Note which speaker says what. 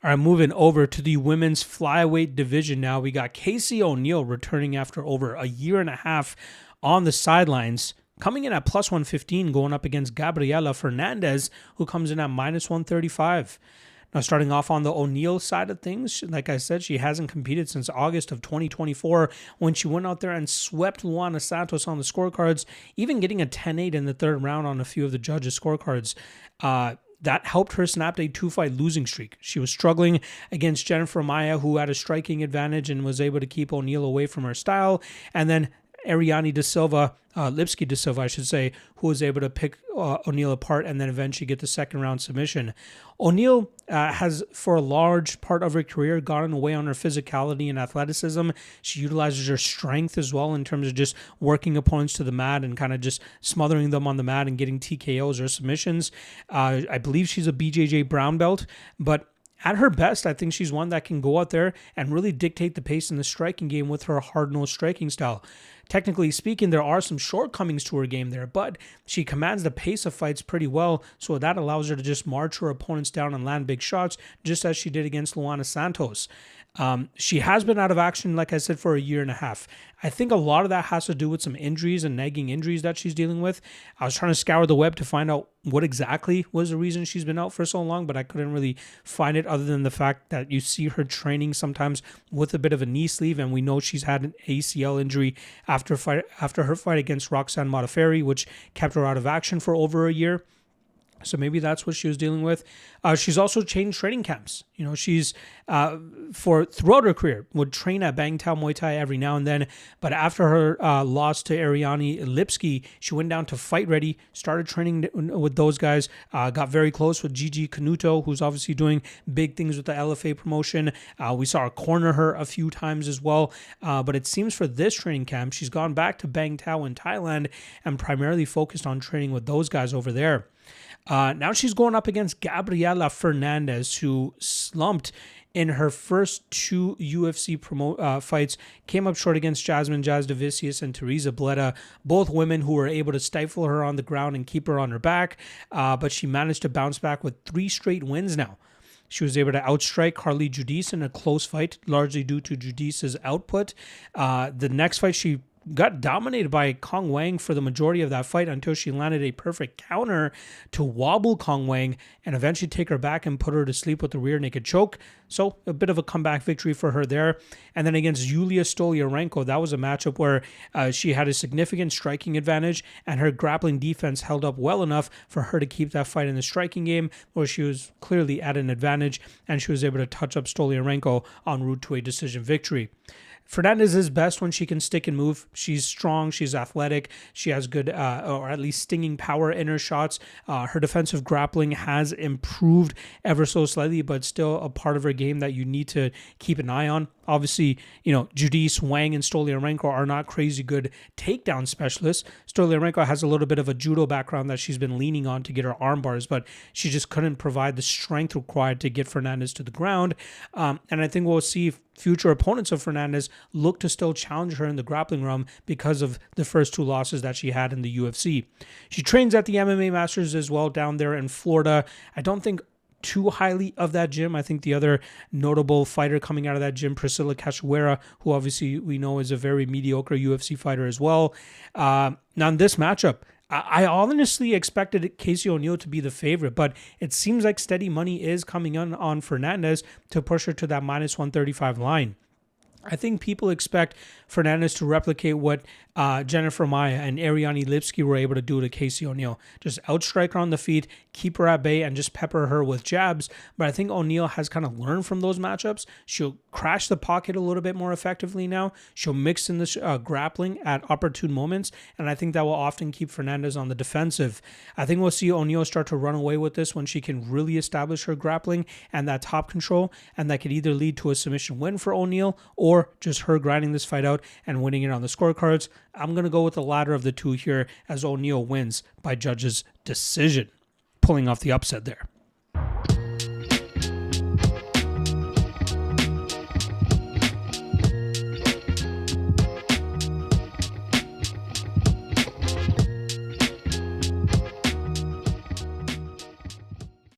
Speaker 1: All right, moving over to the women's flyweight division now. We got Casey O'Neill returning after over a year and a half on the sidelines, coming in at plus 115, going up against Gabriela Fernandes, who comes in at minus 135. Now, starting off on the O'Neill side of things, like I said, she hasn't competed since August of 2024 when she went out there and swept Luana Santos on the scorecards, even getting a 10-8 in the third round on a few of the judges' scorecards. That helped her snap a 2-fight losing streak. She was struggling against Jennifer Maia, who had a striking advantage and was able to keep O'Neill away from her style. And then Ariane da Silva, Lipski da Silva, I should say, who was able to pick O'Neill apart and then eventually get the second round submission. O'Neill has, for a large part of her career, gotten away on her physicality and athleticism. She utilizes her strength as well in terms of just working opponents to the mat and kind of just smothering them on the mat and getting TKOs or submissions. I believe she's a BJJ brown belt, but at her best, I think she's one that can go out there and really dictate the pace in the striking game with her hard-nosed striking style. Technically speaking, there are some shortcomings to her game there, but she commands the pace of fights pretty well, so that allows her to just march her opponents down and land big shots, just as she did against Luana Santos. She has been out of action, like I said, for a year and a half. I think a lot of that has to do with some injuries and nagging injuries that she's dealing with. I was trying to scour the web to find out what exactly was the reason she's been out for so long, but I couldn't really find it other than the fact that you see her training sometimes with a bit of a knee sleeve, and we know she's had an ACL injury after her fight against Roxanne Modafferi, which kept her out of action for over a year. So maybe that's what she was dealing with. She's also changed training camps. You know, she's throughout her career would train at Bang Tao Muay Thai every now and then. But after her loss to Ariane Lipski, she went down to Fight Ready, started training with those guys, got very close with Gigi Canuto, who's obviously doing big things with the LFA promotion. We saw her corner her a few times as well. But it seems for this training camp, she's gone back to Bang Tao in Thailand and primarily focused on training with those guys over there. Now she's going up against Gabriela Fernandes, who slumped in her first two UFC fights, came up short against Jasmine Jasdavicius and Teresa Bleda, both women who were able to stifle her on the ground and keep her on her back, but she managed to bounce back with 3 straight wins now. She was able to outstrike Carly Judice in a close fight, largely due to Judice's output. The next fight, she got dominated by Kong Wang for the majority of that fight until she landed a perfect counter to wobble Kong Wang and eventually take her back and put her to sleep with the rear naked choke. So a bit of a comeback victory for her there. And then against Yulia Stoliarenko, that was a matchup where she had a significant striking advantage and her grappling defense held up well enough for her to keep that fight in the striking game, where she was clearly at an advantage and she was able to touch up Stoliarenko en route to a decision victory. Fernandes is best when she can stick and move. She's strong, she's athletic, she has good, or at least stinging power in her shots. Her defensive grappling has improved ever so slightly, but still a part of her game that you need to keep an eye on. Obviously, Judice, Wang, and Stoliarenko are not crazy good takedown specialists. Stoliarenko has a little bit of a judo background that she's been leaning on to get her arm bars, but she just couldn't provide the strength required to get Fernandes to the ground. And I think we'll see future opponents of Fernandes look to still challenge her in the grappling realm because of the first 2 losses that she had in the UFC. She trains at the MMA Masters as well down there in Florida. I don't think too highly of that gym. I think the other notable fighter coming out of that gym, Priscilla Cachoeira, who obviously we know is a very mediocre UFC fighter as well. Now in this matchup, I honestly expected Casey O'Neill to be the favorite, but it seems like steady money is coming on Fernandes to push her to that minus 135 line. I think people expect Fernandes to replicate what Jennifer Maia and Ariane Lipski were able to do to Casey O'Neill. Just outstrike her on the feet, keep her at bay, and just pepper her with jabs. But I think O'Neill has kind of learned from those matchups. She'll crash the pocket a little bit more effectively now. She'll mix in the grappling at opportune moments, and I think that will often keep Fernandes on the defensive. I think we'll see O'Neill start to run away with this when she can really establish her grappling and that top control, and that could either lead to a submission win for O'Neill or just her grinding this fight out and winning it on the scorecards. I'm going to go with the latter of the two here as O'Neill wins by judge's decision, pulling off the upset there.